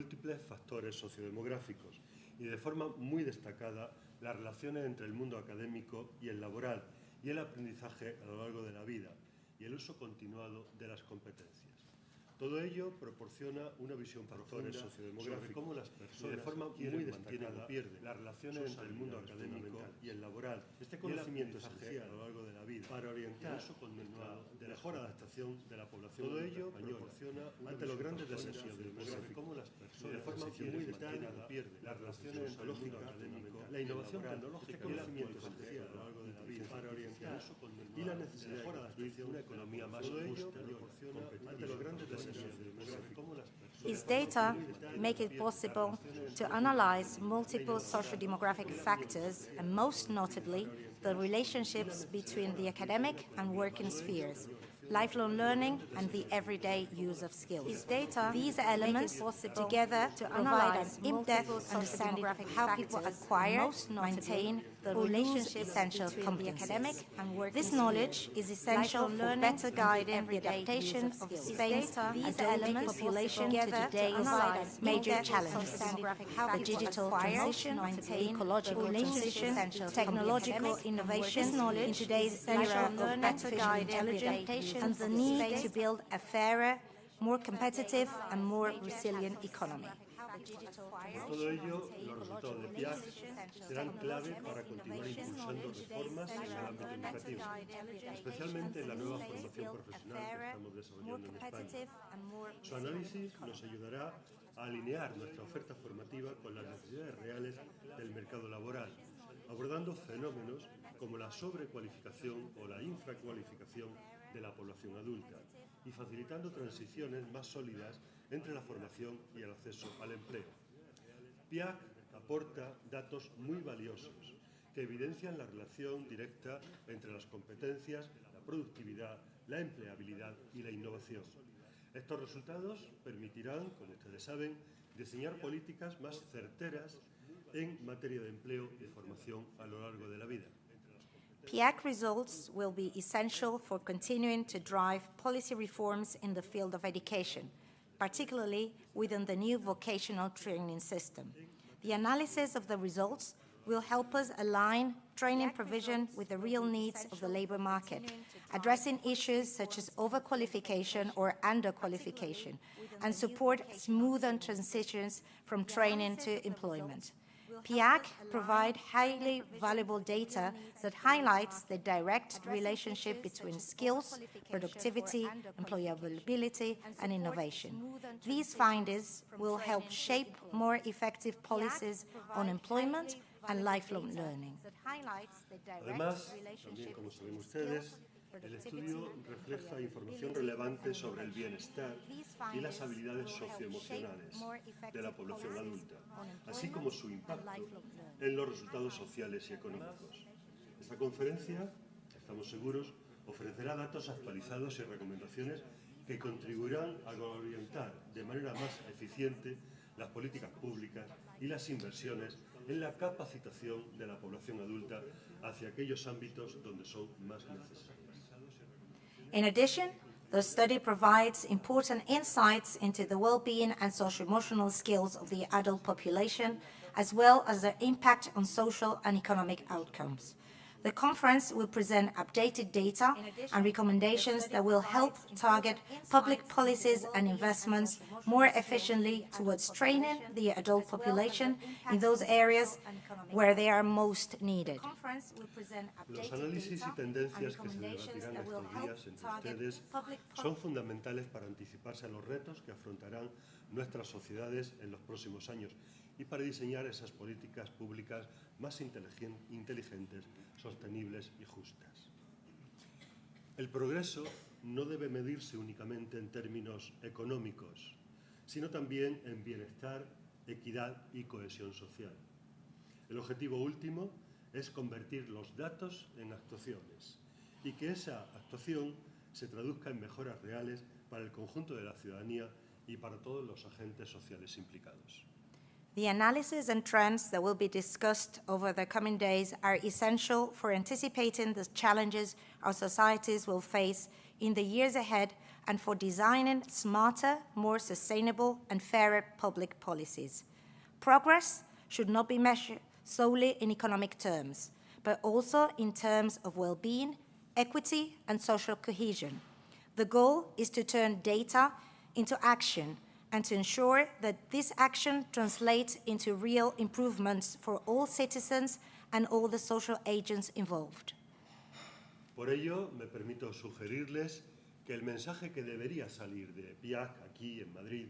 múltiples factores sociodemográficos y de forma muy destacada las relaciones entre el mundo académico y el laboral y el aprendizaje a lo largo de la vida y el uso continuado de las competencias. Todo ello proporciona una visión profunda sobre cómo las personas de forma muy destacada pierden las relaciones entre el mundo académico y el laboral. Este conocimiento esencial a lo largo de la vida para orientar el uso continuado de mejor adaptación de la población. Todo ello proporciona ante los grandes desafíos sobre cómo las personas de forma muy destacada pierden las relaciones entre el mundo académico, la innovación tecnológica y el conocimiento esencial a lo largo de la vida para orientar el uso continuado y la necesidad de adaptación a una economía más justa y competitiva ante los grandes desafíos. Its data make it possible to analyze multiple socio-demographic factors and most notably the relationships between the academic and working spheres, lifelong learning and the everyday use of skills. Its data, these elements together to provide an in-depth understanding of how people acquire, maintain the relationships essential competencies. This knowledge is essential for better guiding the adaptation of Spain's adult population to today's major challenges: the digital transition, ecological transition, technological innovation in today's era of artificial intelligence, and the need to build a fairer, more competitive and more resilient economy. Por todo ello, los resultados de PIAAC serán clave para continuar impulsando reformas en el ámbito educativo, especialmente en la nueva formación profesional que estamos desarrollando en España. Su análisis nos ayudará a alinear nuestra oferta formativa con las necesidades reales del mercado laboral, abordando fenómenos como la sobrecualificación o la infracualificación de la población adulta y facilitando transiciones más sólidas entre la formación y el acceso al empleo. PIAAC aporta datos muy valiosos que evidencian la relación directa entre las competencias, la productividad, la empleabilidad y la innovación. Estos resultados permitirán, como ustedes saben, diseñar políticas más certeras en materia de empleo y formación a lo largo de la vida. PIAAC results will be essential for continuing to drive policy reforms in the field of education, particularly within the new vocational training system. The analysis of the results will help us align training provision with the real needs of the labor market, addressing issues such as overqualification or underqualification, and support smoother transitions from training to employment. PIAAC provide highly valuable data that highlights the direct relationship between skills, productivity, employability, and innovation. These findings will help shape more effective policies on employment and lifelong learning. Además, también como saben ustedes, el estudio refleja información relevante sobre el bienestar y las habilidades socioemocionales de la población adulta, así como su impacto en los resultados sociales y económicos. Esta conferencia, estamos seguros, ofrecerá datos actualizados y recomendaciones que contribuirán a orientar de manera más eficiente las políticas públicas y las inversiones en la capacitación de la población adulta hacia aquellos ámbitos donde son más necesarios. In addition, the study provides important insights into the well-being and social-emotional skills of the adult population, as well as their impact on social and economic outcomes. The conference will present updated data and recommendations that will help target public policies and investments more efficiently towards training the adult population in those areas where they are most needed. Los análisis y tendencias que se debatirán estos días entre ustedes son fundamentales para anticiparse a los retos que afrontarán nuestras sociedades en los próximos años y para diseñar esas políticas públicas más inteligentes, sostenibles y justas. El progreso no debe medirse únicamente en términos económicos, sino también en bienestar, equidad y cohesión social. El objetivo último es convertir los datos en actuaciones y que esa actuación se traduzca en mejoras reales para el conjunto de la ciudadanía y para todos los agentes sociales implicados. The analysis and trends that will be discussed over the coming days are essential for anticipating the challenges our societies will face in the years ahead and for designing smarter, more sustainable, and fairer public policies. Progress should not be measured solely in economic terms, but also in terms of well-being, equity, and social cohesion. The goal is to turn data into action and to ensure that this action translates into real improvements for all citizens and all the social agents involved. Por ello, me permito sugerirles que el mensaje que debería salir de PIAAC aquí en Madrid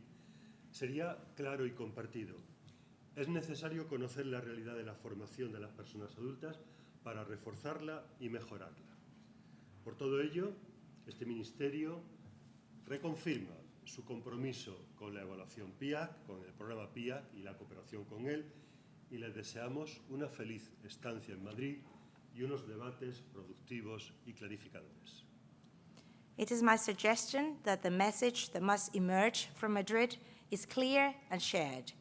sería claro y compartido. Es necesario conocer la realidad de la formación de las personas adultas para reforzarla y mejorarla. Por todo ello, este Ministerio reconfirma su compromiso con la evaluación PIAAC, con el programa PIAAC y la cooperación con él, y les deseamos una feliz estancia en Madrid y unos debates productivos y clarificadores. It is my suggestion that the message that must emerge from Madrid is clear and shared,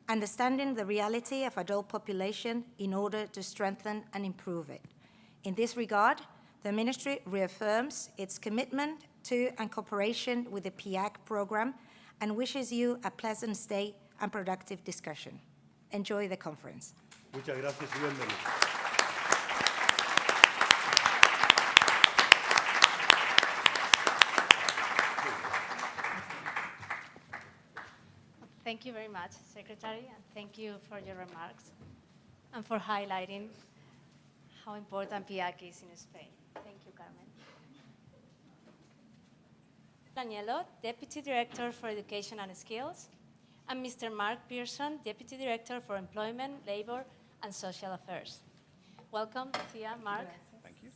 understanding the reality of adult population in order to strengthen and improve it. In this regard, the Ministry reaffirms its commitment to and cooperation with the PIAAC program and wishes you a pleasant stay and productive discussion. Enjoy the conference. Muchas gracias y bienvenidos. Thank you very much, Secretary, and thank you for your remarks and for highlighting how important PIAAC is in Spain. Thank you, Carmen. Daniello, Deputy Director for Education and Skills, and Mr. Mark Pearson, Deputy Director for Employment, Labor, and Social Affairs. Welcome, Thea, Mark. Thank you.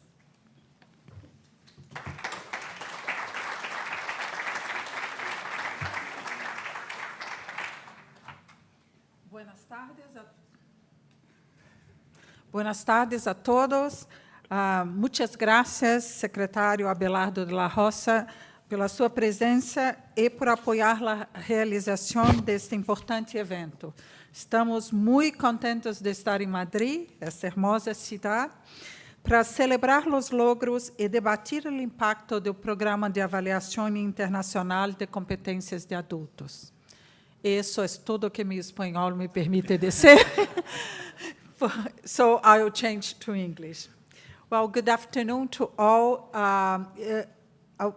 Buenas tardes a todos. Muitas graças, secretário Abelardo de la Roça, pela sua presença e por apoiar a realização deste importante evento. Estamos muito contentes de estar em Madrid, essa hermosa cidade, para celebrar os logros e debater o impacto do Programa de Avaliação Internacional de Competências de Adultos. Isso é tudo que meu espanhol me permite dizer. So I will change to English. Well, good afternoon to all. I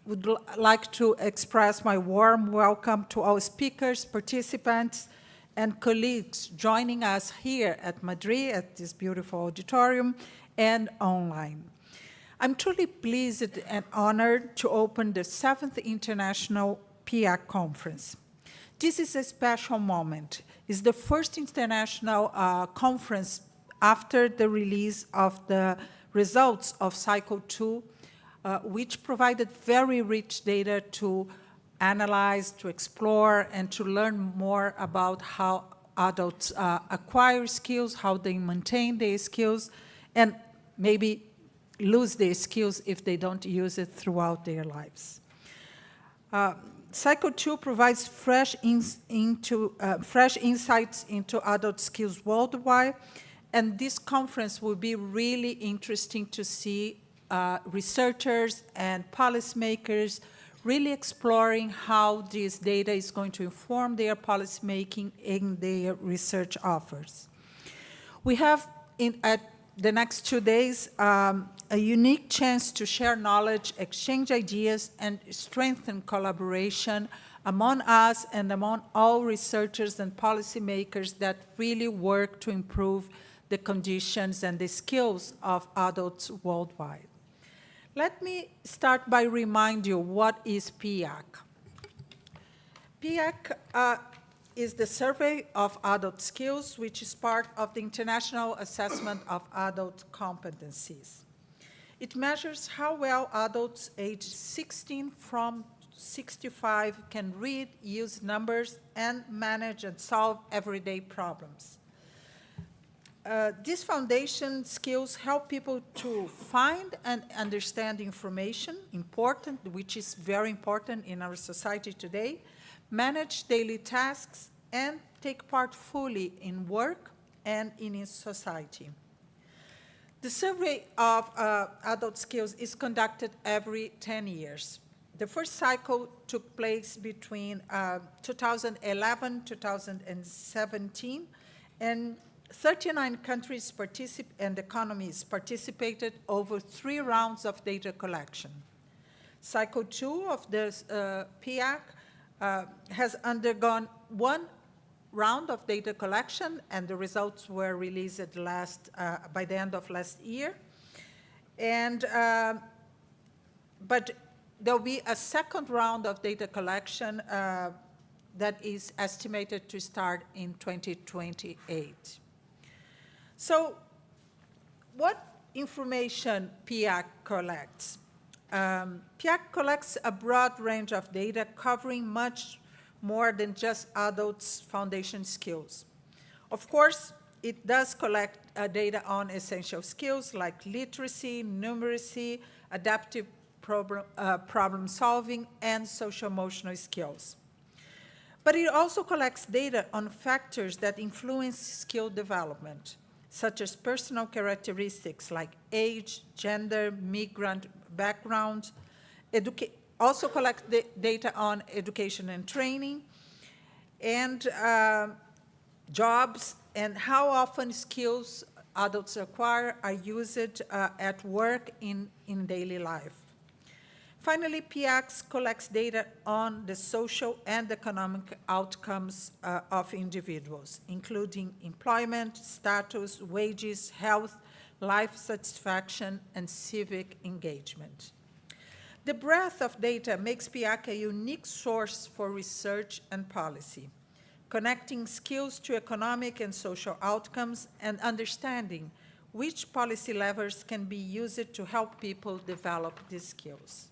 would like to express my warm welcome to all speakers, participants, and colleagues joining us here at Madrid, at this beautiful auditorium, and online. I'm truly pleased and honored to open the 7th International PIAAC Conference. This is a special moment. It's the first international conference after the release of the results of Cycle 2, which provided very rich data to analyze, to explore, and to learn more about how adults acquire skills, how they maintain their skills, and maybe lose their skills if they don't use it throughout their lives. Cycle 2 provides fresh insights into adult skills worldwide, and this conference will be really interesting to see researchers and policymakers really exploring how this data is going to inform their policymaking in their research offers. We have, at the next 2 days, a unique chance to share knowledge, exchange ideas, and strengthen collaboration among us and among all researchers and policymakers that really work to improve the conditions and the skills of adults worldwide. Let me start by reminding you what is PIAAC. PIAAC is the Survey of Adult Skills, which is part of the International Assessment of Adult Competencies. It measures how well adults aged 16 from 65 can read, use numbers, and manage and solve everyday problems. These foundation skills help people to find and understand information, which is very important in our society today, manage daily tasks, and take part fully in work and in society. The survey of adult skills is conducted every 10 years. The first cycle took place between 2011, 2017, and 39 countries and economies participated over 3 rounds of data collection. Cycle 2 of this PIAAC has undergone 1 round of data collection, and the results were released by the end of last year. And, but there'll be a second round of data collection that is estimated to start in 2028. So what information PIAAC collects? PIAAC collects a broad range of data covering much more than just adults' foundation skills. Of course, it does collect data on essential skills like literacy, numeracy, adaptive problem solving, and social-emotional skills. But it also collects data on factors that influence skill development, such as personal characteristics like age, gender, migrant background. Also collect the data on education and training, and jobs, and how often skills adults acquire are used at work in daily life. Finally, PIAAC collects data on the social and economic outcomes of individuals, including employment, status, wages, health, life satisfaction, and civic engagement. The breadth of data makes PIAAC a unique source for research and policy, connecting skills to economic and social outcomes and understanding which policy levers can be used to help people develop these skills.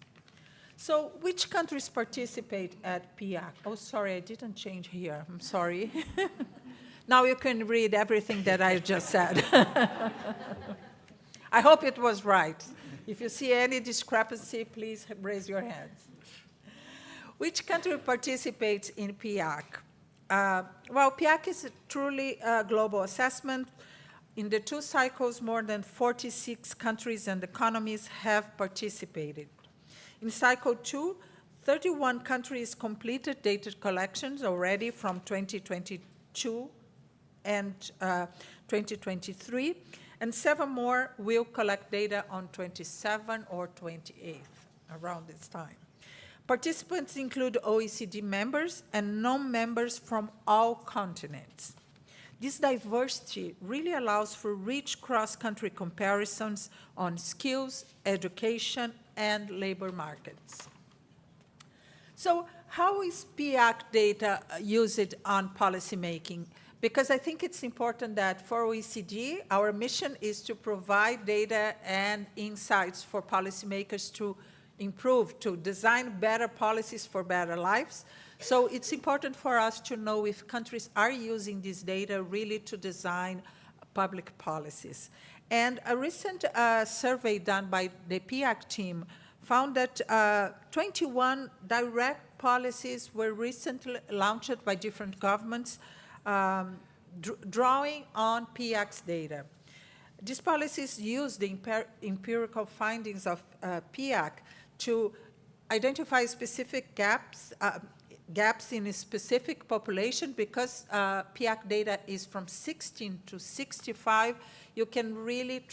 So which countries participate at PIAAC? Oh, sorry, I didn't change here. I'm sorry. Now you can read everything that I just said. I hope it was right. If you see any discrepancy, please raise your hands. Which country participates in PIAAC? Well, PIAAC is a truly global assessment. In the 2 cycles, more than 46 countries and economies have participated. In cycle 2, 31 countries completed data collections already from 2022 and 2023, and 7 more will collect data on 27 or 28th, around this time. Participants include OECD members and non-members from all continents. This diversity really allows for rich cross-country comparisons on skills, education, and labor markets. So how is PIAAC data used on policymaking? Because I think it's important that for OECD, our mission is to provide data and insights for policymakers to improve, to design better policies for better lives. So it's important for us to know if countries are using this data really to design public policies. And a recent survey done by the PIAAC team found that 21 direct policies were recently launched by different governments drawing on PIAAC's data. These policies use the empirical findings of PIAAC to identify specific gaps in a specific population. Because PIAAC data is from 16 to 65, you can really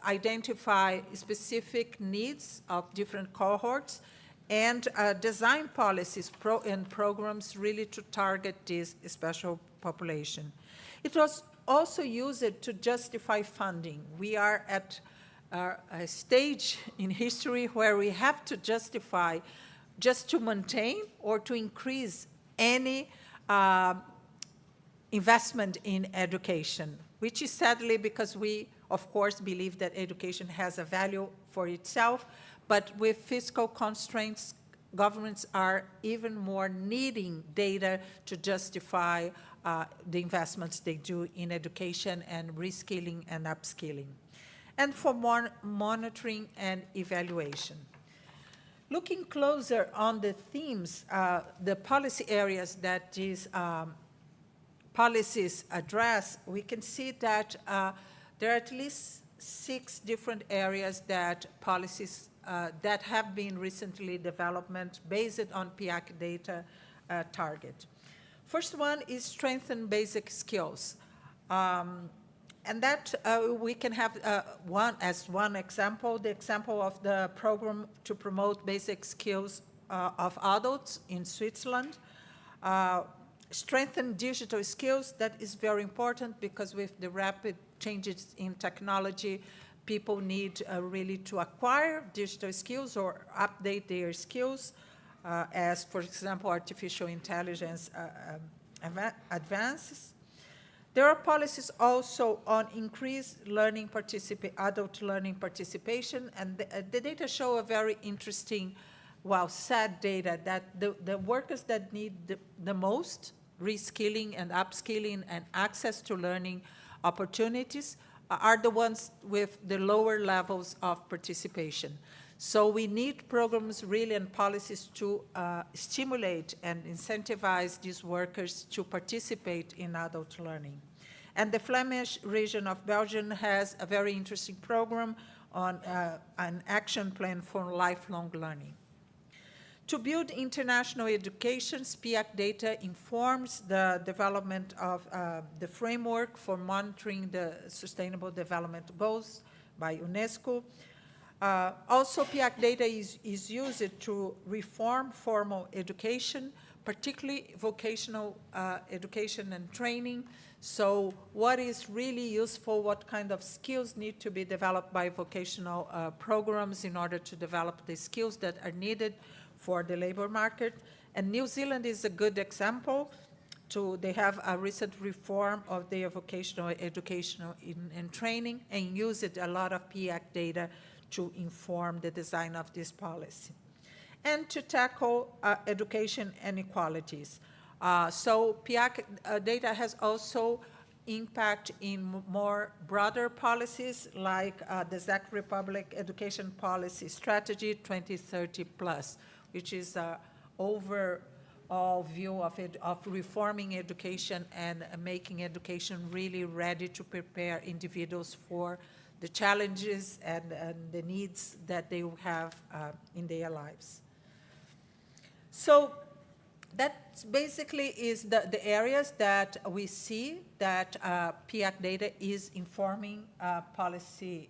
identify specific needs of different cohorts and design policies and programs really to target this special population. It was also used to justify funding. We are at a stage in history where we have to justify just to maintain or to increase any investment in education, which is sadly because we, of course, believe that education has a value for itself, but with fiscal constraints, governments are even more needing data to justify the investments they do in education and reskilling and upskilling, and for more monitoring and evaluation. Looking closer on the themes, the policy areas that these policies address, we can see that there are at least 6 different areas that policies that have been recently developed based on PIAAC data target. First one is strengthen basic skills. And that we can have one example, the example of the program to promote basic skills of adults in Switzerland. Strengthen digital skills, that is very important because with the rapid changes in technology, people need really to acquire digital skills or update their skills as, for example, artificial intelligence advances. There are policies also on increased adult learning participation, and the data show a very interesting, sad data that the workers that need the most reskilling and upskilling and access to learning opportunities are the ones with the lower levels of participation. So we need programs really and policies to stimulate and incentivize these workers to participate in adult learning. And the Flemish region of Belgium has a very interesting program on an action plan for lifelong learning. To build international education, PIAAC data informs the development of the framework for monitoring the Sustainable Development Goals by UNESCO. Also, PIAAC data is used to reform formal education, particularly vocational education and training. So what is really useful, what kind of skills need to be developed by vocational programs in order to develop the skills that are needed for the labor market. And New Zealand is a good example. They have a recent reform of their vocational education and training and used a lot of PIAAC data to inform the design of this policy. And to tackle education inequalities. So PIAAC data has also impact in more broader policies like the Czech Republic Education Policy Strategy 2030 Plus, which is an overall view of reforming education and making education really ready to prepare individuals for the challenges and the needs that they will have in their lives. So that basically is the areas that we see that PIAAC data is informing policies,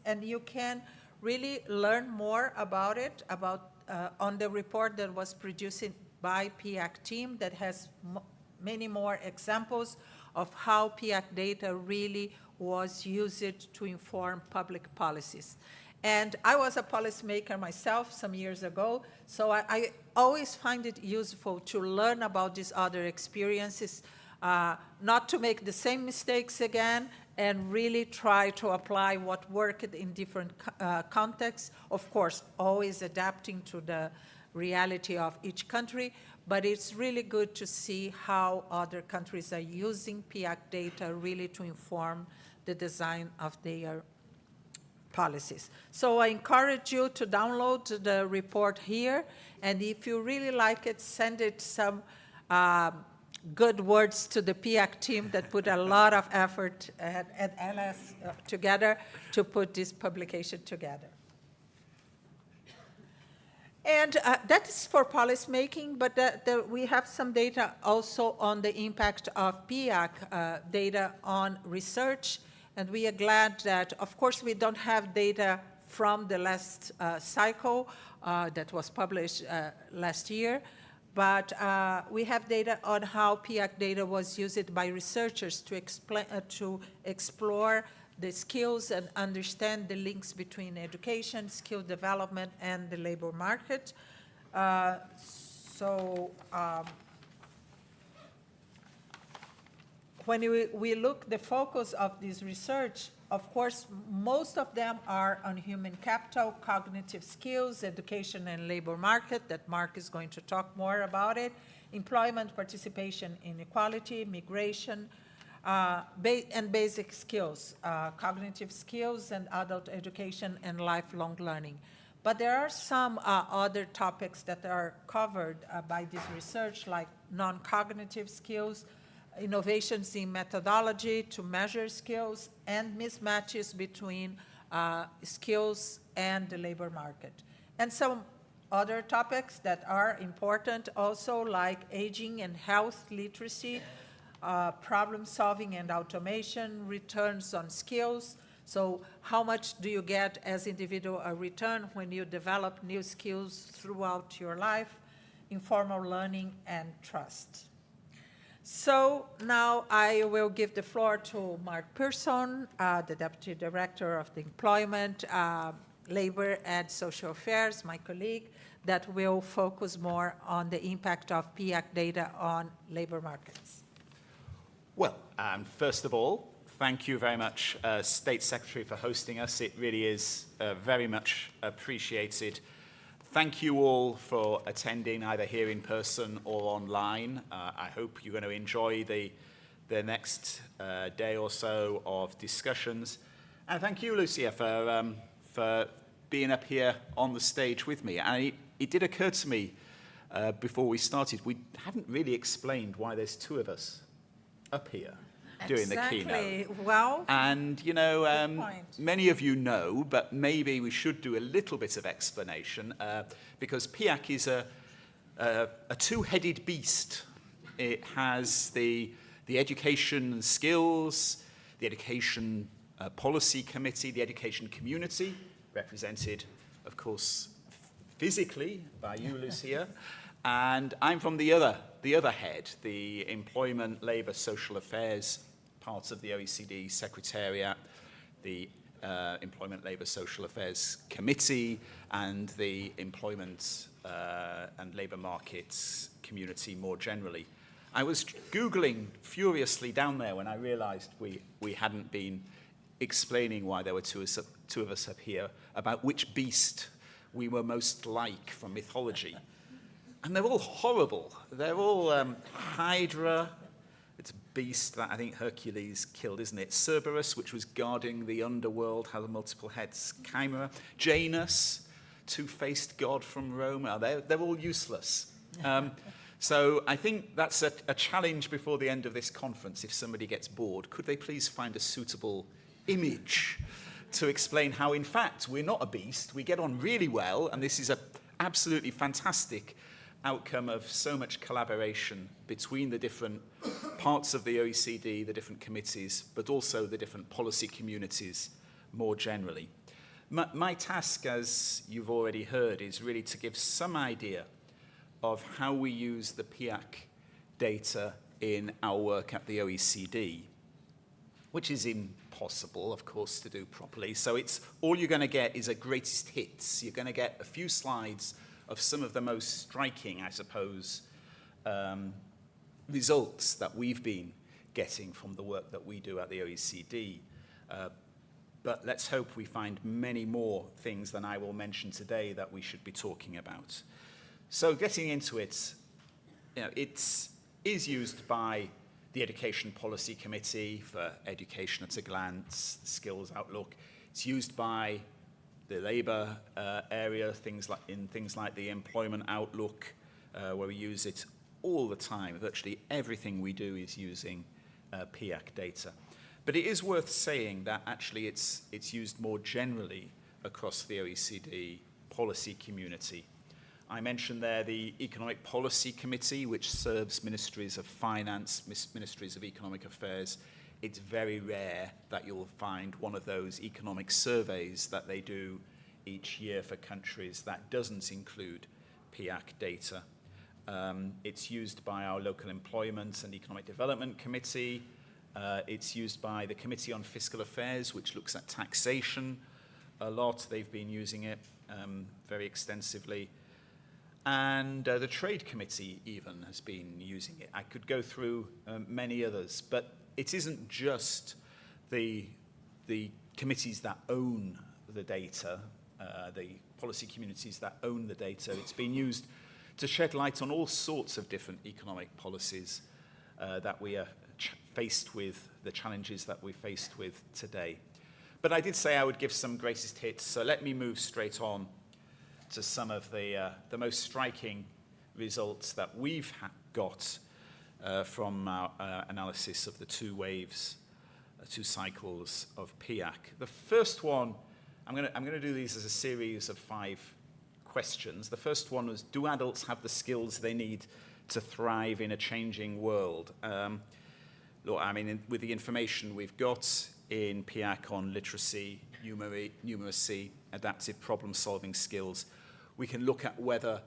and you can really learn more about it, on the report that was produced by PIAAC team that has many more examples of how PIAAC data really was used to inform public policies. And I was a policymaker myself some years ago, so I always find it useful to learn about these other experiences, not to make the same mistakes again, and really try to apply what worked in different contexts. Of course, always adapting to the reality of each country, but it's really good to see how other countries are using PIAAC data really to inform the design of their policies. So I encourage you to download the report here, and if you really like it, send it some good words to the PIAAC team that put a lot of effort at LS together to put this publication together. And that is for policymaking, but we have some data also on the impact of PIAAC data on research. And we are glad that, of course, we don't have data from the last cycle that was published last year, but we have data on how PIAAC data was used by researchers to explore the skills and understand the links between education, skill development, and the labor market. When we look the focus of this research, of course, most of them are on human capital, cognitive skills, education and labor market, that Mark is going to talk more about it, employment, participation, inequality, migration, and basic skills, cognitive skills and adult education and lifelong learning. But there are some other topics that are covered by this research, like non-cognitive skills, innovations in methodology to measure skills, and mismatches between skills, and the labor market. And some other topics that are important also, like aging and health literacy, problem solving and automation, returns on skills. So how much do you get as individual a return when you develop new skills throughout your life, informal learning, and trust. So now I will give the floor to Mark Pearson, the Deputy Director of the Employment, Labor and Social Affairs, my colleague, that will focus more on the impact of PIAAC data on labor markets. Well, first of all, thank you very much, State Secretary, for hosting us. It really is very much appreciated. Thank you all for attending, either here in person or online. I hope you're going to enjoy the next day or so of discussions. And thank you, Lucia, for being up here on the stage with me. And it did occur to me before we started, we haven't really explained why there's two of us up here doing the keynote. Well, and, you know, many of you know, but maybe we should do a little bit of explanation because PIAAC is a two-headed beast. It has the education and skills, the education policy committee, the education community, represented, of course, physically by you, Lucia. And I'm from the other head, the Employment, Labour, Social Affairs part of the OECD Secretariat, the Employment, Labour, Social Affairs Committee, and the Employment and Labour Markets community more generally. I was Googling furiously down there when I realized we hadn't been explaining why there were two of us up here, about which beast we were most like from mythology. And they're all horrible. They're all Hydra. It's a beast that I think Hercules killed, isn't it? Cerberus, which was guarding the underworld, had multiple heads. Chimera. Janus, two-faced god from Rome. Oh, they're all useless. So I think that's a challenge before the end of this conference. If somebody gets bored, could they please find a suitable image to explain how, in fact, we're not a beast. We get on really well, and this is an absolutely fantastic outcome of so much collaboration between the different parts of the OECD, the different committees, but also the different policy communities more generally. My task, as you've already heard, is really to give some idea of how we use the PIAAC data in our work at the OECD, which is impossible, of course, to do properly. So it's all you're going to get is a greatest hits. You're going to get a few slides of some of the most striking, I suppose, results that we've been getting from the work that we do at the OECD. But let's hope we find many more things than I will mention today that we should be talking about. So getting into it, you know, it is used by the Education Policy Committee for Education at a Glance, the Skills Outlook. It's used by the labour area, things like the Employment Outlook, where we use it all the time. Virtually everything we do is using PIAAC data. But it is worth saying that actually it's used more generally across the OECD policy community. I mentioned there the Economic Policy Committee, which serves ministries of finance, ministries of economic affairs. It's very rare that you'll find one of those economic surveys that they do each year for countries that doesn't include PIAAC data. It's used by our Local Employment and Economic Development Committee. It's used by the Committee on Fiscal Affairs, which looks at taxation a lot. They've been using it very extensively. And the Trade Committee even has been using it. I could go through many others, but it isn't just the committees that own the data, the policy communities that own the data. It's been used to shed light on all sorts of different economic policies that we are faced with, the challenges that we're faced with today. But I did say I would give some greatest hits, so let me move straight on to some of the most striking results that we've got from our analysis of the two waves, two cycles of PIAAC. The first one I'm going to do these as a series of 5 questions. The first one was, do adults have the skills they need to thrive in a changing world? Look, I mean, with the information we've got in PIAAC on literacy, numeracy, adaptive problem-solving skills, we can look at whether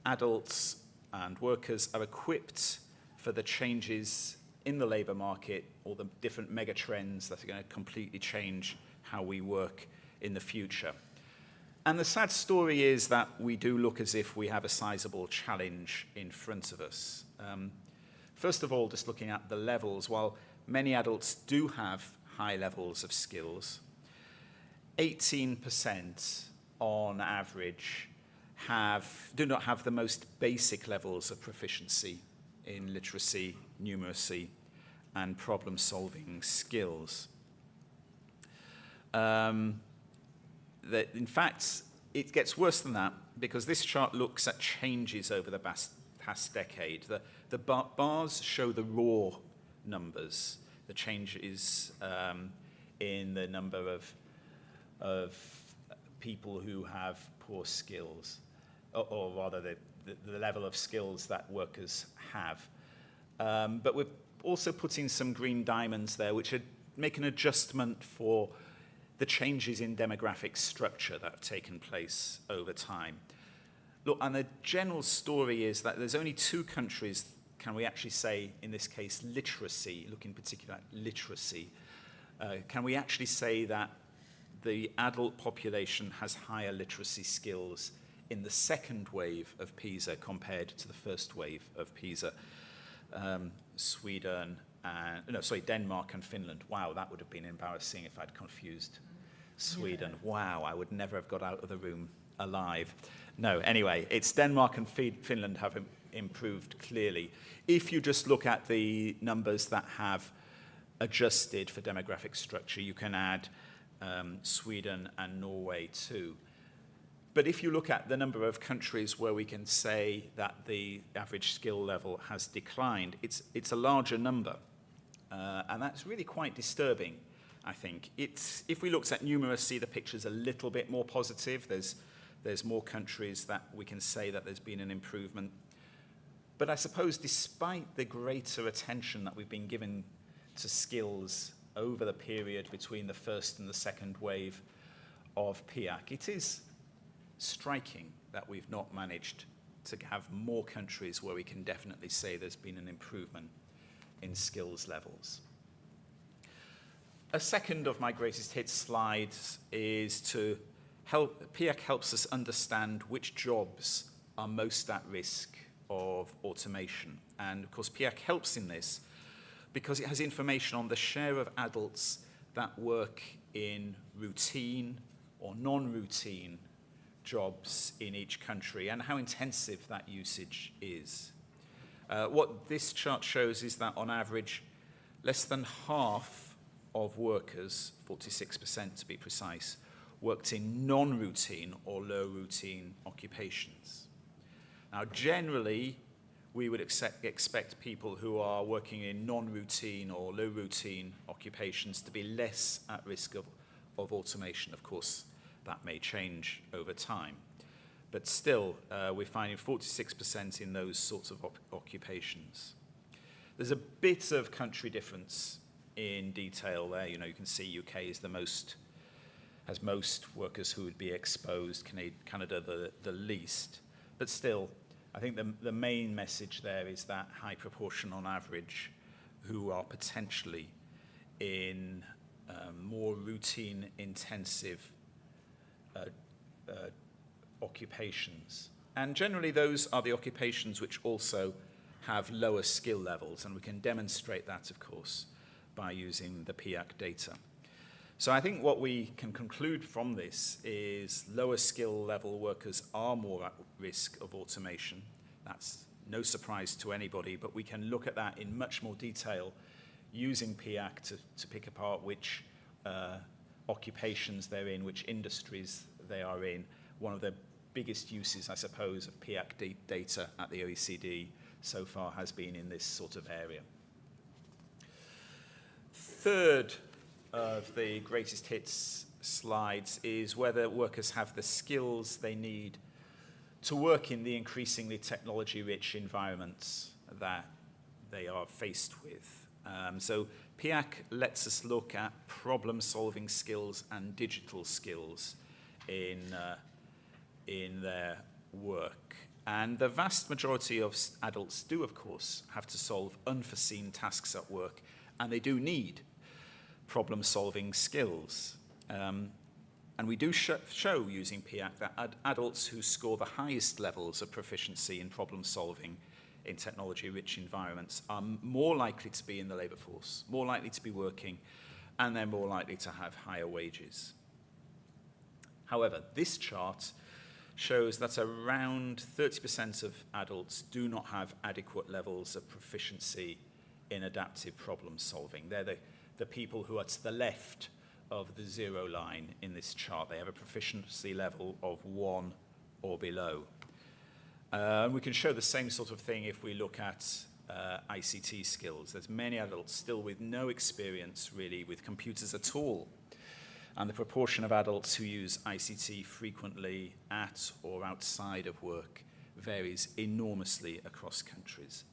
adults and workers are equipped for the changes in the labour market or the different mega trends that are going to completely change how we work in the future. And the sad story is that we do look as if we have a sizable challenge in front of us. First of all, just looking at the levels, while many adults do have high levels of skills, 18% on average do not have the most basic levels of proficiency in literacy, numeracy, and problem-solving skills. In fact, it gets worse than that because this chart looks at changes over the past decade. The bars show the raw numbers, the changes in the number of people who have poor skills, or rather the level of skills that workers have. But we're also putting some green diamonds there, which make an adjustment for the changes in demographic structure that have taken place over time. Look, and the general story is that there's only 2 countries, can we actually say, in this case, literacy, look in particular at literacy, can we actually say that the adult population has higher literacy skills in the second wave of PISA compared to the first wave of PISA? Denmark and Finland. Wow, that would have been embarrassing if I'd confused Sweden. Yeah. Wow, I would never have got out of the room alive. No, anyway, it's Denmark and Finland have improved clearly. If you just look at the numbers that have adjusted for demographic structure, you can add Sweden and Norway too. But if you look at the number of countries where we can say that the average skill level has declined, it's a larger number. And that's really quite disturbing, I think. If we looked at numeracy, the picture's a little bit more positive. There's more countries that we can say that there's been an improvement. But I suppose despite the greater attention that we've been given to skills over the period between the first and the second wave of PIAAC, it is striking that we've not managed to have more countries where we can definitely say there's been an improvement in skills levels. A second of my greatest hits slides is to help, PIAAC helps us understand which jobs are most at risk of automation. And of course, PIAAC helps in this because it has information on the share of adults that work in routine or non-routine jobs in each country and how intensive that usage is. What this chart shows is that on average, less than half of workers, 46% to be precise, worked in non-routine or low-routine occupations. Now, generally, we would expect people who are working in non-routine or low-routine occupations to be less at risk of automation. Of course, that may change over time. But still, we're finding 46% in those sorts of occupations. There's a bit of country difference in detail there. You know, you can see UK is has most workers who would be exposed, Canada the least. But still, I think the main message there is that high proportion on average who are potentially in more routine intensive occupations. And generally those are the occupations which also have lower skill levels, and we can demonstrate that, of course, by using the PIAAC data. So I think what we can conclude from this is lower skill level workers are more at risk of automation. That's no surprise to anybody, but we can look at that in much more detail using PIAAC to pick apart which occupations they're in, which industries they are in. One of the biggest uses, I suppose, of PIAAC data at the OECD so far has been in this sort of area. Third of the greatest hits slides is whether workers have the skills they need to work in the increasingly technology-rich environments that they are faced with. So PIAAC lets us look at problem-solving skills and digital skills in their work. And the vast majority of adults do, of course, have to solve unforeseen tasks at work, and they do need problem-solving skills. And we do show using PIAAC that adults who score the highest levels of proficiency in problem-solving in technology-rich environments are more likely to be in the labour force, more likely to be working, and they're more likely to have higher wages. However, this chart shows that around 30% of adults do not have adequate levels of proficiency in adaptive problem solving. They're the people who are to the left of the zero line in this chart. They have a proficiency level of 1 or below. We can show the same sort of thing if we look at ICT skills. There's many adults still with no experience really with computers at all. And the proportion of adults who use ICT frequently at or outside of work varies enormously across countries.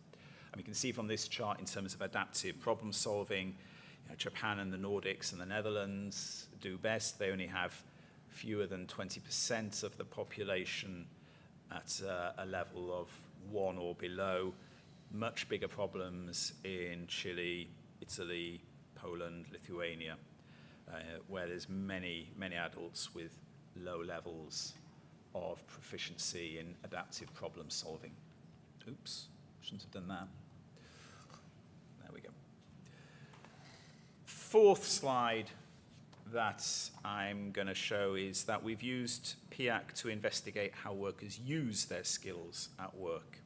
And we can see from this chart in terms of adaptive problem solving, Japan and the Nordics and the Netherlands do best. They only have fewer than 20% of the population at a level of 1 or below. Much bigger problems in Chile, Italy, Poland, Lithuania, where there's many adults with low levels of proficiency in adaptive problem solving. Oops, shouldn't have done that. There we go. Fourth slide that I'm going to show is that we've used PIAAC to investigate how workers use their skills at work.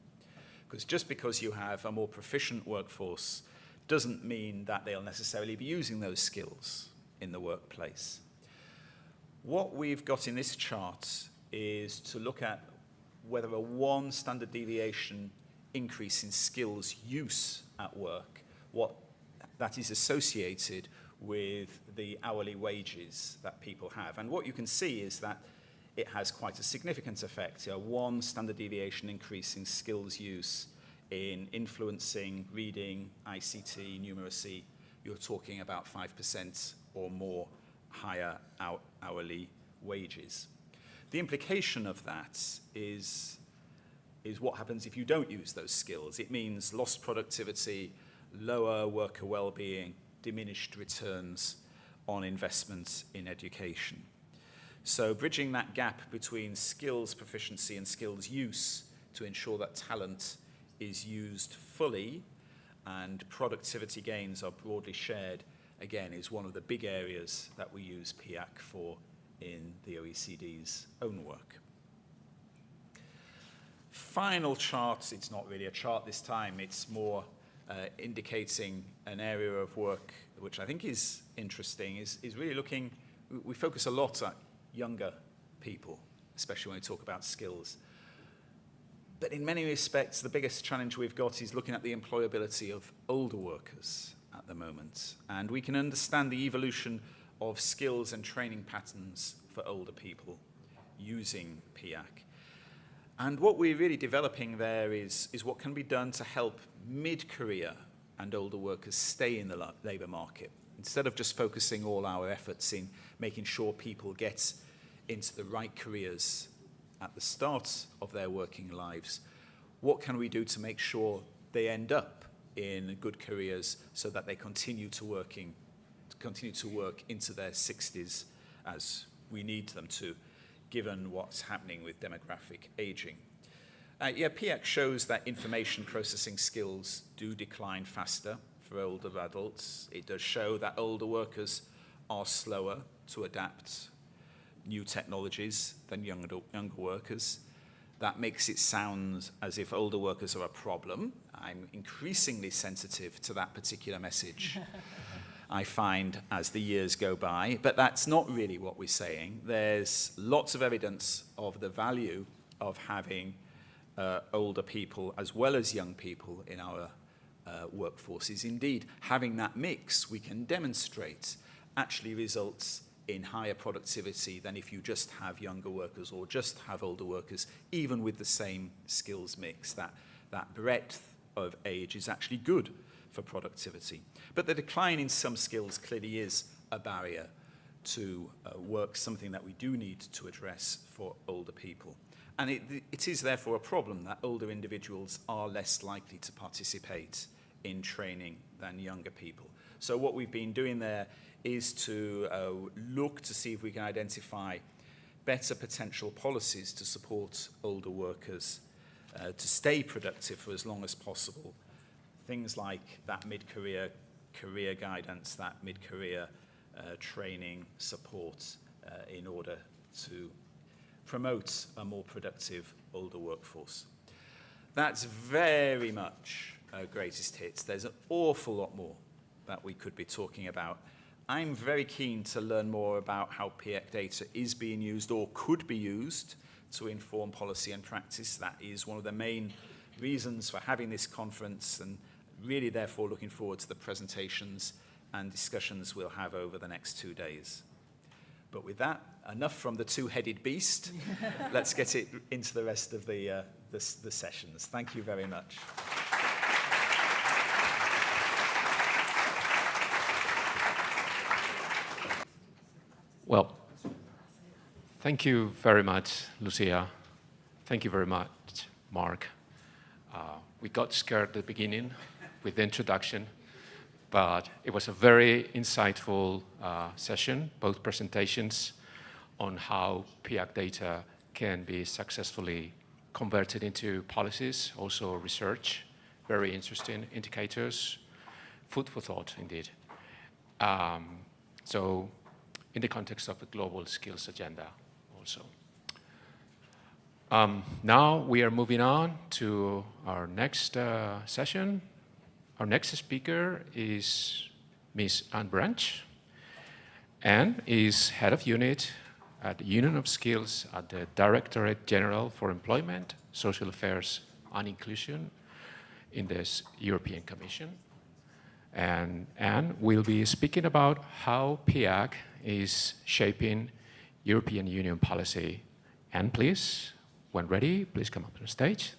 Because just because you have a more proficient workforce doesn't mean that they'll necessarily be using those skills in the workplace. What we've got in this chart is to look at whether a 1 standard deviation increase in skills use at work, what that is associated with the hourly wages that people have. And what you can see is that it has quite a significant effect. A 1 standard deviation increase in skills use in influencing, reading, ICT, numeracy, you're talking about 5% or more higher hourly wages. The implication of that is what happens if you don't use those skills. It means lost productivity, lower worker well-being, diminished returns on investments in education. So bridging that gap between skills proficiency and skills use to ensure that talent is used fully and productivity gains are broadly shared, again, is one of the big areas that we use PIAAC for in the OECD's own work. Final chart, it's not really a chart this time, it's more indicating an area of work which I think is interesting, is really looking, we focus a lot at younger people, especially when we talk about skills. But in many respects, the biggest challenge we've got is looking at the employability of older workers at the moment. And we can understand the evolution of skills and training patterns for older people using PIAAC. And what we're really developing there is what can be done to help mid-career and older workers stay in the labour market. Instead of just focusing all our efforts in making sure people get into the right careers at the start of their working lives, what can we do to make sure they end up in good careers so that they continue to work into their 60s as we need them to, given what's happening with demographic aging. PIAAC shows that information processing skills do decline faster for older adults. It does show that older workers are slower to adapt new technologies than younger workers. That makes it sound as if older workers are a problem. I'm increasingly sensitive to that particular message, I find, as the years go by. But that's not really what we're saying. There's lots of evidence of the value of having older people as well as young people in our workforces. Indeed, having that mix, we can demonstrate, actually results in higher productivity than if you just have younger workers or just have older workers, even with the same skills mix. That breadth of age is actually good for productivity. But the decline in some skills clearly is a barrier to work, something that we do need to address for older people. And it is therefore a problem that older individuals are less likely to participate in training than younger people. So what we've been doing there is to look to see if we can identify better potential policies to support older workers to stay productive for as long as possible. Things like that mid-career career guidance, that mid-career training support in order to promote a more productive older workforce. That's very much greatest hits. There's an awful lot more that we could be talking about. I'm very keen to learn more about how PIAAC data is being used or could be used to inform policy and practice. That is one of the main reasons for having this conference, and really therefore looking forward to the presentations and discussions we'll have over the next 2 days. But with that, enough from the two-headed beast. Let's get it into the rest of the sessions. Thank you very much. Well, thank you very much, Lucia. Thank you very much, Mark. We got scared at the beginning with the introduction, but it was a very insightful session, both presentations on how PIAAC data can be successfully converted into policies, also research, very interesting indicators, food for thought indeed. So in the context of the global skills agenda also. Now we are moving on to our next session. Our next speaker is Ms. Anne Branch. Anne is Head of Unit at the Union of Skills at the Directorate General for Employment, Social Affairs and Inclusion in this European Commission. And Anne will be speaking about how PIAAC is shaping European Union policy. Anne, please, when ready, please come up on the stage.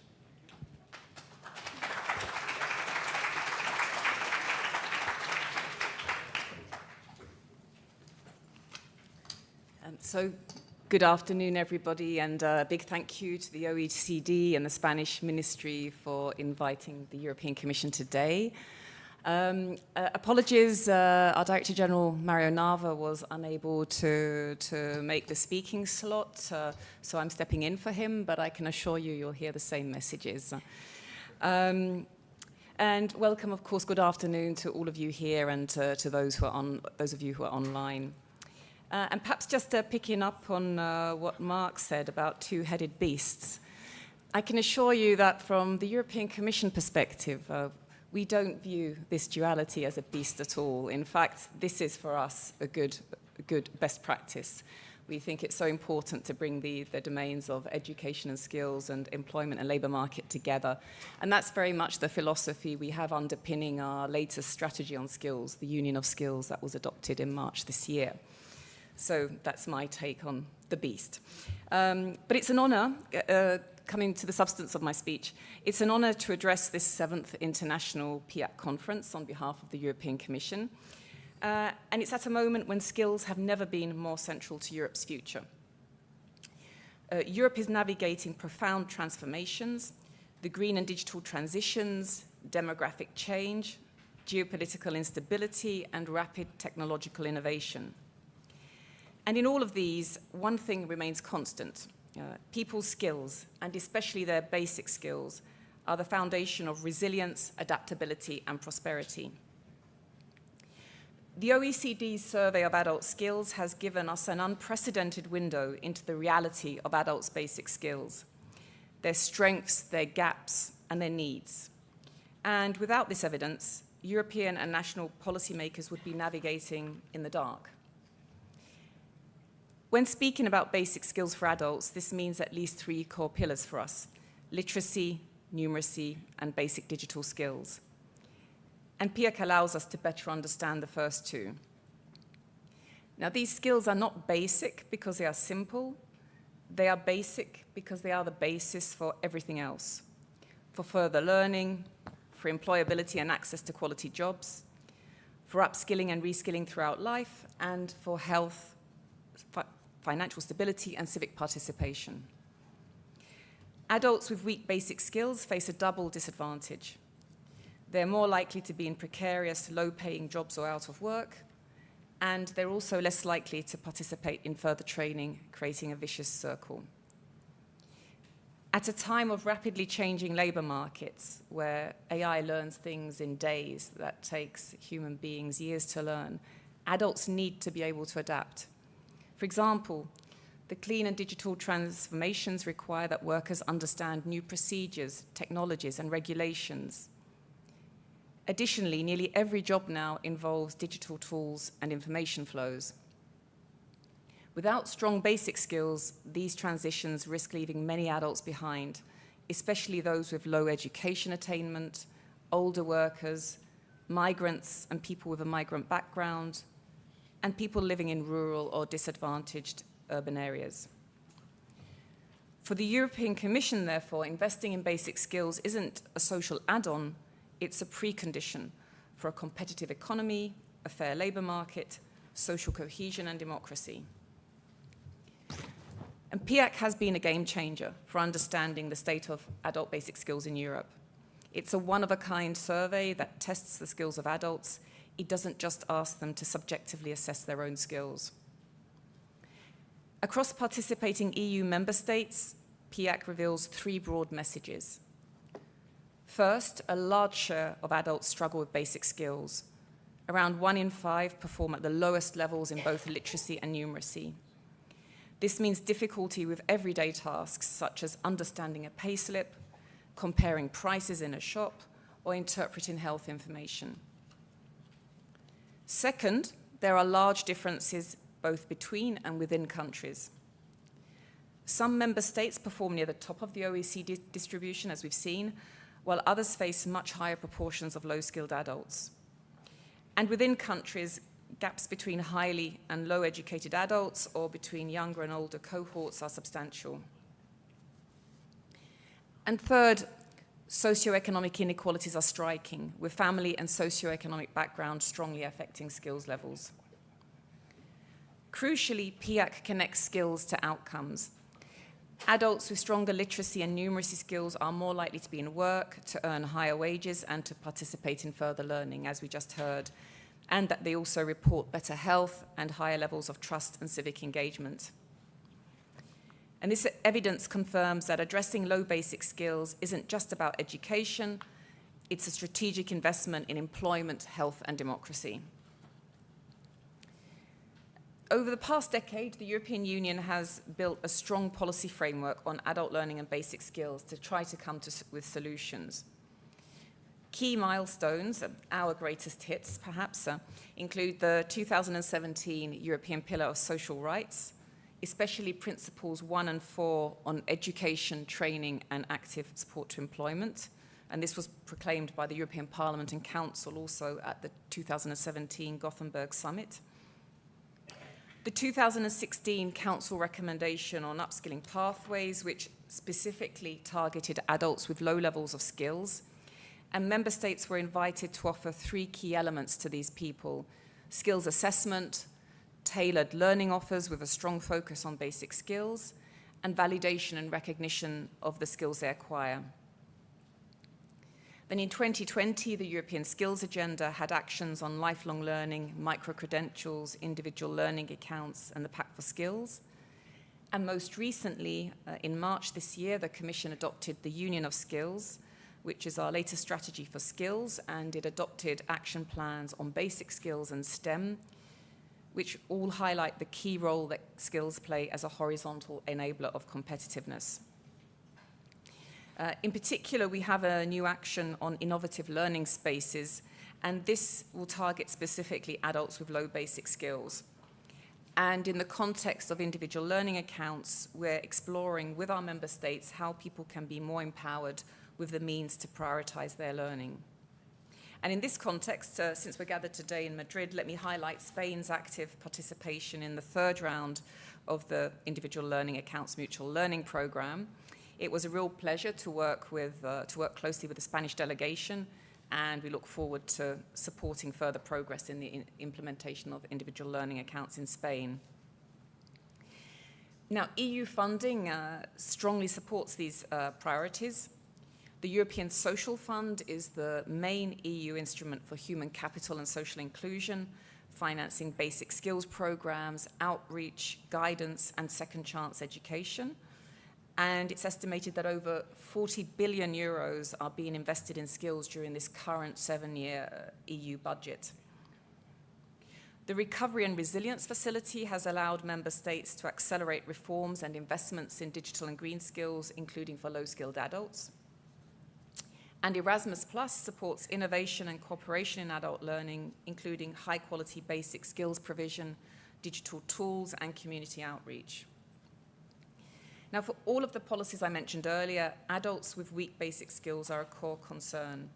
So, good afternoon, everybody, and a big thank you to the OECD and the Spanish Ministry for inviting the European Commission today. Apologies, our Director General, Mario Nava, was unable to make the speaking slot, so I'm stepping in for him, but I can assure you you'll hear the same messages. And welcome, of course, good afternoon to all of you here and to those of you who are online. And perhaps just picking up on what Mark said about two-headed beasts, I can assure you that from the European Commission perspective, we don't view this duality as a beast at all. In fact, this is for us a good best practice. We think it's so important to bring the domains of education and skills and employment and labour market together. And that's very much the philosophy we have underpinning our latest strategy on skills, the Union of Skills that was adopted in March this year. So that's my take on the beast. But it's an honour, coming to the substance of my speech, it's an honour to address this 7th International PIAAC Conference on behalf of the European Commission. And it's at a moment when skills have never been more central to Europe's future. Europe is navigating profound transformations, the green and digital transitions, demographic change, geopolitical instability, and rapid technological innovation. And in all of these, one thing remains constant. People's skills, and especially their basic skills, are the foundation of resilience, adaptability, and prosperity. The OECD's survey of adult skills has given us an unprecedented window into the reality of adults' basic skills, their strengths, their gaps, and their needs. And without this evidence, European and national policymakers would be navigating in the dark. When speaking about basic skills for adults, this means at least 3 core pillars for us: literacy, numeracy, and basic digital skills. And PIAAC allows us to better understand the first 2. Now, these skills are not basic because they are simple. They are basic because they are the basis for everything else, for further learning, for employability and access to quality jobs, for upskilling and reskilling throughout life, and for health, financial stability, and civic participation. Adults with weak basic skills face a double disadvantage. They're more likely to be in precarious, low-paying jobs or out of work, and they're also less likely to participate in further training, creating a vicious circle. At a time of rapidly changing labor markets, where AI learns things in days that takes human beings years to learn, adults need to be able to adapt. For example, the clean and digital transformations require that workers understand new procedures, technologies, and regulations. Additionally, nearly every job now involves digital tools and information flows. Without strong basic skills, these transitions risk leaving many adults behind, especially those with low education attainment, older workers, migrants and people with a migrant background, and people living in rural or disadvantaged urban areas. For the European Commission, therefore, investing in basic skills isn't a social add-on, it's a precondition for a competitive economy, a fair labor market, social cohesion, and democracy. And PIAAC has been a game changer for understanding the state of adult basic skills in Europe. It's a one-of-a-kind survey that tests the skills of adults. It doesn't just ask them to subjectively assess their own skills. Across participating EU member states, PIAAC reveals three broad messages. First, a large share of adults struggle with basic skills. Around 1 in 5 perform at the lowest levels in both literacy and numeracy. This means difficulty with everyday tasks, such as understanding a payslip, comparing prices in a shop, or interpreting health information. Second, there are large differences both between and within countries. Some member states perform near the top of the OECD distribution, as we've seen, while others face much higher proportions of low-skilled adults. And within countries, gaps between highly and low-educated adults or between younger and older cohorts are substantial. And third, socioeconomic inequalities are striking, with family and socioeconomic background strongly affecting skills levels. Crucially, PIAAC connects skills to outcomes. Adults with stronger literacy and numeracy skills are more likely to be in work, to earn higher wages, and to participate in further learning, as we just heard, and that they also report better health and higher levels of trust and civic engagement. And this evidence confirms that addressing low basic skills isn't just about education, it's a strategic investment in employment, health, and democracy. Over the past decade, the European Union has built a strong policy framework on adult learning and basic skills to try to come with solutions. Key milestones, our greatest hits perhaps, include the 2017 European Pillar of Social Rights, especially Principles 1 and 4 on education, training, and active support to employment. And this was proclaimed by the European Parliament and Council also at the 2017 Gothenburg Summit. The 2016 Council recommendation on upskilling pathways, which specifically targeted adults with low levels of skills, and member states were invited to offer 3 key elements to these people: skills assessment, tailored learning offers with a strong focus on basic skills, and validation and recognition of the skills they acquire. Then in 2020, the European Skills Agenda had actions on lifelong learning, micro-credentials, individual learning accounts, and the Pact for Skills. And most recently, in March this year, the Commission adopted the Union of Skills, which is our latest strategy for skills, and it adopted action plans on basic skills and STEM, which all highlight the key role that skills play as a horizontal enabler of competitiveness. In particular, we have a new action on innovative learning spaces, and this will target specifically adults with low basic skills. And in the context of individual learning accounts, we're exploring with our member states how people can be more empowered with the means to prioritize their learning. And in this context, since we're gathered today in Madrid, let me highlight Spain's active participation in the third round of the Individual Learning Accounts Mutual Learning Programme. It was a real pleasure to work closely with the Spanish delegation, and we look forward to supporting further progress in the implementation of individual learning accounts in Spain. Now, EU funding strongly supports these priorities. The European Social Fund is the main EU instrument for human capital and social inclusion, financing basic skills programs, outreach, guidance, and second chance education. And it's estimated that over 40 billion euros are being invested in skills during this current 7-year EU budget. The Recovery and Resilience Facility has allowed member states to accelerate reforms and investments in digital and green skills, including for low-skilled adults. And Erasmus Plus supports innovation and cooperation in adult learning, including high-quality basic skills provision, digital tools, and community outreach. Now, for all of the policies I mentioned earlier, adults with weak basic skills are a core concern,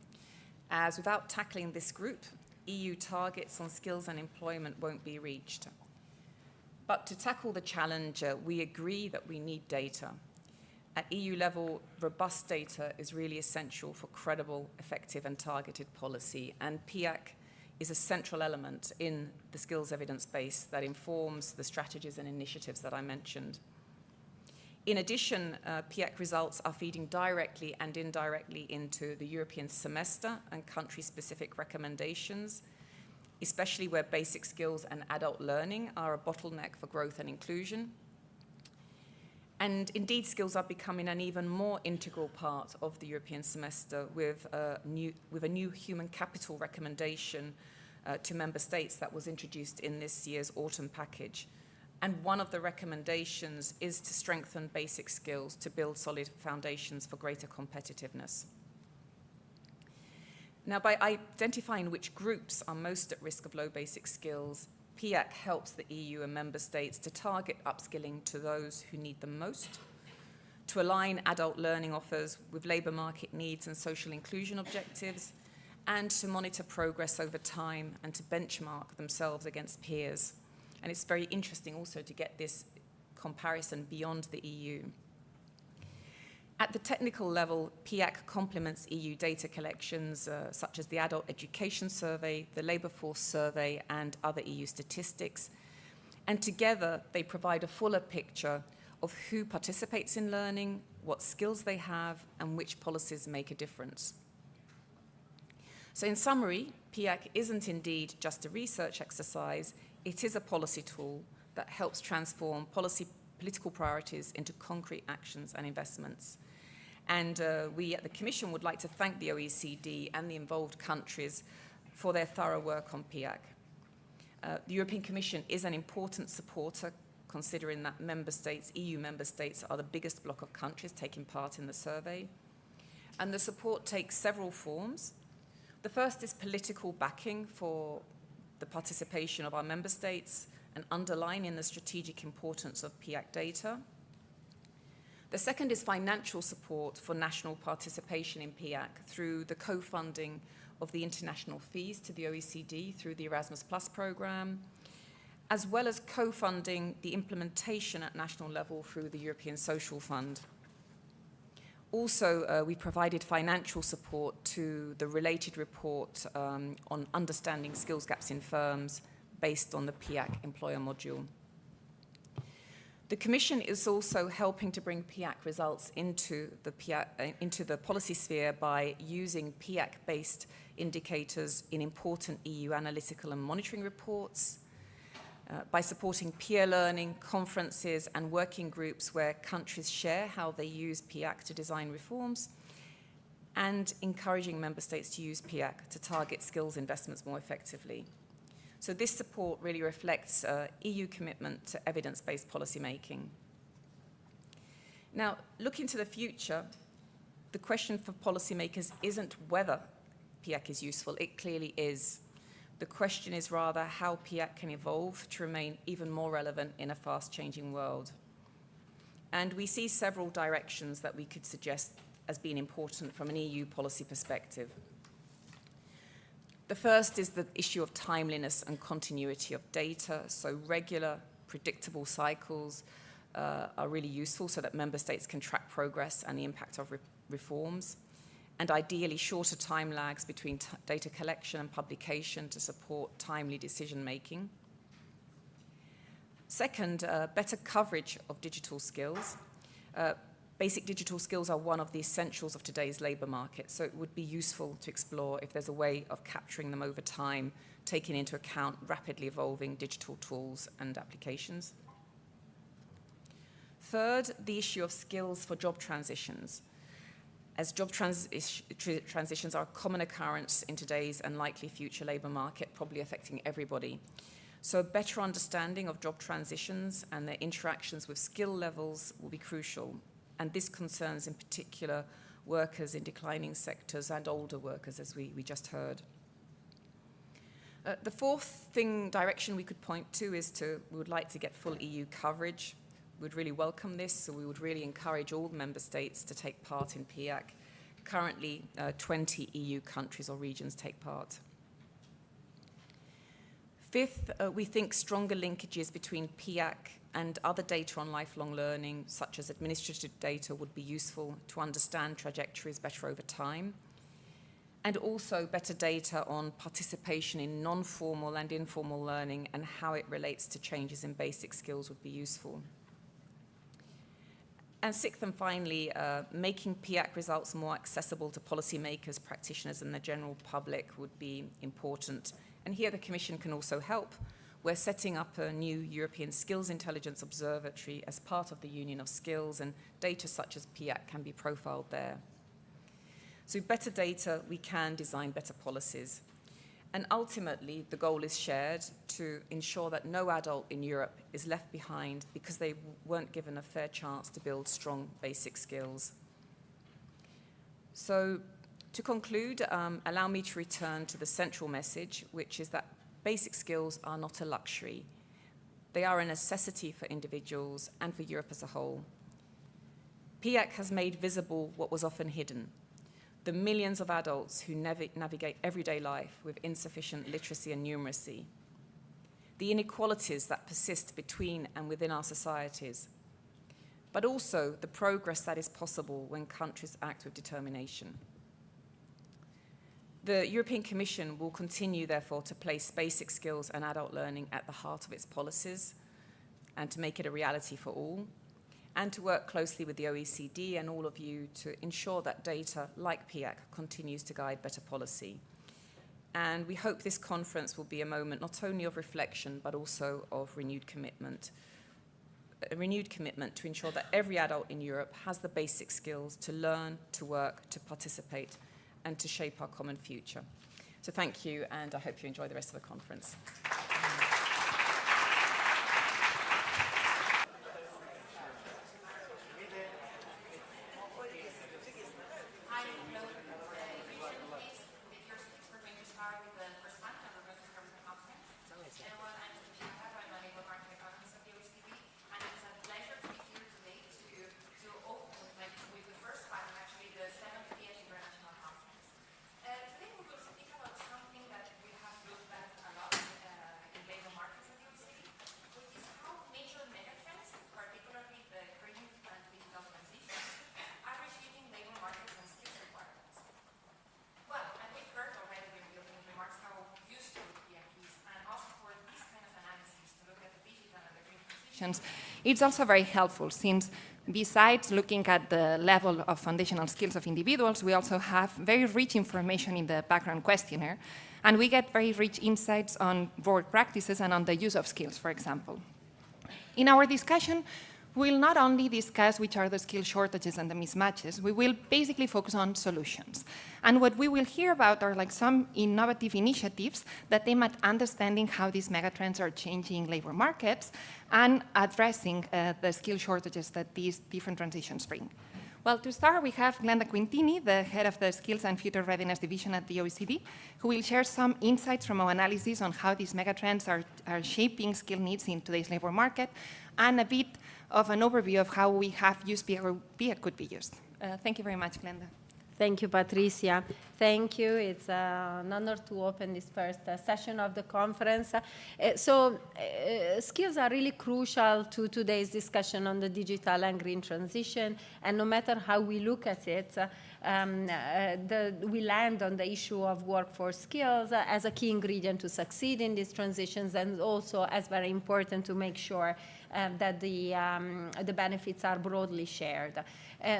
as without tackling this group, EU targets on skills and employment won't be reached. But to tackle the challenge, we agree that we need data. At EU level, robust data is really essential for credible, effective, and targeted policy, and PIAAC is a central element in the skills evidence base that informs the strategies and initiatives that I mentioned. In addition, PIAAC results are feeding directly and indirectly into the European semester and country-specific recommendations, especially where basic skills and adult learning are a bottleneck for growth and inclusion. And indeed, skills are becoming an even more integral part of the European semester with a new human capital recommendation to member states that was introduced in this year's autumn package. And one of the recommendations is to strengthen basic skills to build solid foundations for greater competitiveness. Now, by identifying which groups are most at risk of low basic skills, PIAAC helps the EU and member states to target upskilling to those who need them most, to align adult learning offers with labour market needs and social inclusion objectives, and to monitor progress over time and to benchmark themselves against peers. And it's very interesting also to get this comparison beyond the EU. At the technical level, PIAAC complements EU data collections such as the Adult Education Survey, the Labour Force Survey, and other EU statistics. And together, they provide a fuller picture of who participates in learning, what skills they have, and which policies make a difference. So in summary, PIAAC isn't indeed just a research exercise, it is a policy tool that helps transform political priorities into concrete actions and investments. And we at the Commission would like to thank the OECD and the involved countries for their thorough work on PIAAC. The European Commission is an important supporter, considering that EU member states are the biggest bloc of countries taking part in the survey. And the support takes several forms. The first is political backing for the participation of our member states and underlining the strategic importance of PIAAC data. The second is financial support for national participation in PIAAC through the co-funding of the international fees to the OECD through the Erasmus Plus programme, as well as co-funding the implementation at national level through the European Social Fund. Also, we provided financial support to the related report on understanding skills gaps in firms based on the PIAAC employer module. The Commission is also helping to bring PIAAC results into the policy sphere by using PIAAC-based indicators in important EU analytical and monitoring reports, by supporting peer learning, conferences, and working groups where countries share how they use PIAAC to design reforms, and encouraging member states to use PIAAC to target skills investments more effectively. So this support really reflects EU commitment to evidence-based policymaking. Now, looking to the future, the question for policymakers isn't whether PIAAC is useful, it clearly is. The question is rather how PIAAC can evolve to remain even more relevant in a fast-changing world. And we see several directions that we could suggest as being important from an EU policy perspective. The first is the issue of timeliness and continuity of data. So regular, predictable cycles are really useful so that member states can track progress and the impact of reforms. And ideally, shorter time lags between data collection and publication to support timely decision-making. Second, better coverage of digital skills. Basic digital skills are one of the essentials of today's labour market, so it would be useful to explore if there's a way of capturing them over time, taking into account rapidly evolving digital tools and applications. Third, the issue of skills for job transitions. As job transitions are a common occurrence in today's and likely future labour market, probably affecting everybody. So a better understanding of job transitions and their interactions with skill levels will be crucial. And this concerns in particular workers in declining sectors and older workers, as we just heard. The fourth direction we could point to is we would like to get full EU coverage. We'd really welcome this, so we would really encourage all member states to take part in PIAAC. Currently, 20 EU countries or regions take part. Fifth, we think stronger linkages between PIAAC and other data on lifelong learning, such as administrative data, would be useful to understand trajectories better over time. And also better data on participation in non-formal and informal learning and how it relates to changes in basic skills would be useful. And sixth and finally, making PIAAC results more accessible to policymakers, practitioners, and the general public would be important. And here the Commission can also help. We're setting up a new European Skills Intelligence Observatory as part of the Union of Skills, and data such as PIAAC can be profiled there. So better data, we can design better policies. And ultimately, the goal is shared to ensure that no adult in Europe is left behind because they weren't given a fair chance to build strong basic skills. So to conclude, allow me to return to the central message, which is that basic skills are not a luxury. They are a necessity for individuals and for Europe as a whole. PIAAC has made visible what was often hidden: the millions of adults who navigate everyday life with insufficient literacy and numeracy, the inequalities that persist between and within our societies, but also the progress that is possible when countries act with determination. The European Commission will continue, therefore, to place basic skills and adult learning at the heart of its policies and to make it a reality for all, and to work closely with the OECD and all of you to ensure that data like PIAAC continues to guide better policy. And we hope this conference will be a moment not only of reflection, but also of renewed commitment. A renewed commitment to ensure that every adult in Europe has the basic skills to learn, to work, to participate, and to shape our common future. So thank you, and I hope you enjoy the rest of the conference. It's also very helpful since besides looking at the level of foundational skills of individuals, we also have very rich information in the background questionnaire, and we get very rich insights on work practices and on the use of skills, for example. In our discussion, we'll not only discuss which are the skill shortages and the mismatches, we will basically focus on solutions. And what we will hear about are like some innovative initiatives that aim at understanding how these megatrends are changing labor markets and addressing the skill shortages that these different transitions bring. Well, to start, we have Glenda Quintini, the head of the Skills and Future Readiness Division at the OECD, who will share some insights from our analysis on how these megatrends are shaping skill needs in today's labor market, and a bit of an overview of how we have used PIAAC could be used. Thank you very much, Glenda. Thank you, Patricia. Thank you. It's an honor to open this first session of the conference. Skills are really crucial to today's discussion on the digital and green transition. And no matter how we look at it, we land on the issue of workforce skills as a key ingredient to succeed in these transitions, and also as very important to make sure that the benefits are broadly shared.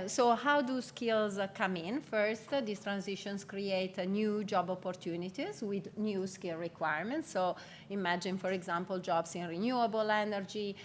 So how do skills come in? First, these transitions create new job opportunities with new skill requirements. So imagine, for example, jobs in renewable energy,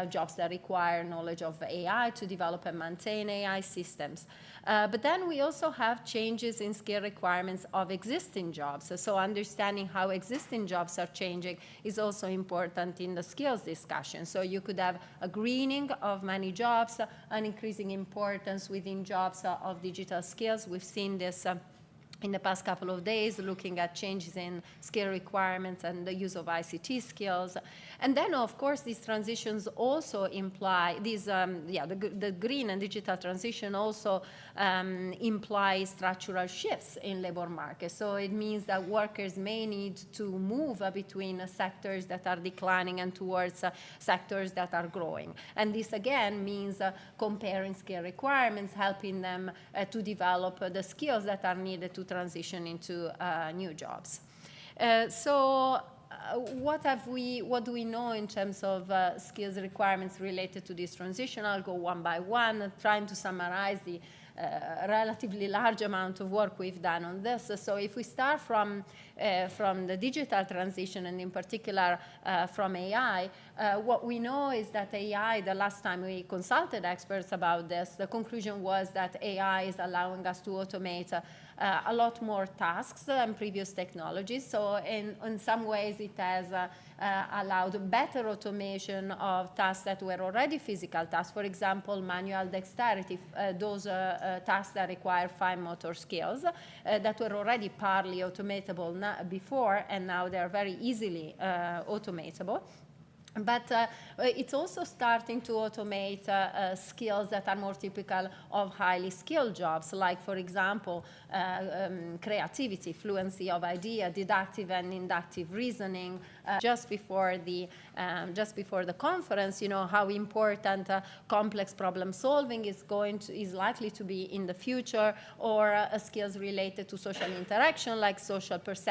jobs that require knowledge of AI to develop and maintain AI systems. But then we also have changes in skill requirements of existing jobs. So understanding how existing jobs are changing is also important in the skills discussion. So you could have a greening of many jobs, an increasing importance within jobs of digital skills. We've seen this in the past couple of days, looking at changes in skill requirements and the use of ICT skills. And then, of course, these transitions also imply, the green and digital transition also imply structural shifts in labor markets. So it means that workers may need to move between sectors that are declining and towards sectors that are growing. And this, again, means comparing skill requirements, helping them to develop the skills that are needed to transition into new jobs. What do we know in terms of skills requirements related to this transition? I'll go one by one, trying to summarize the relatively large amount of work we've done on this. So if we start from the digital transition, and in particular from AI, what we know is that AI, the last time we consulted experts about this, the conclusion was that AI is allowing us to automate a lot more tasks than previous technologies. So in some ways it has allowed better automation of tasks that were already physical tasks. For example, manual dexterity, those tasks that require fine motor skills that were already partly automatable before, and now they're very easily automatable. But it's also starting to automate skills that are more typical of highly skilled jobs, like, for example, creativity, fluency of idea, deductive and inductive reasoning. Just before the conference, you know how important complex problem solving is likely to be in the future, or skills related to social interaction, like social perception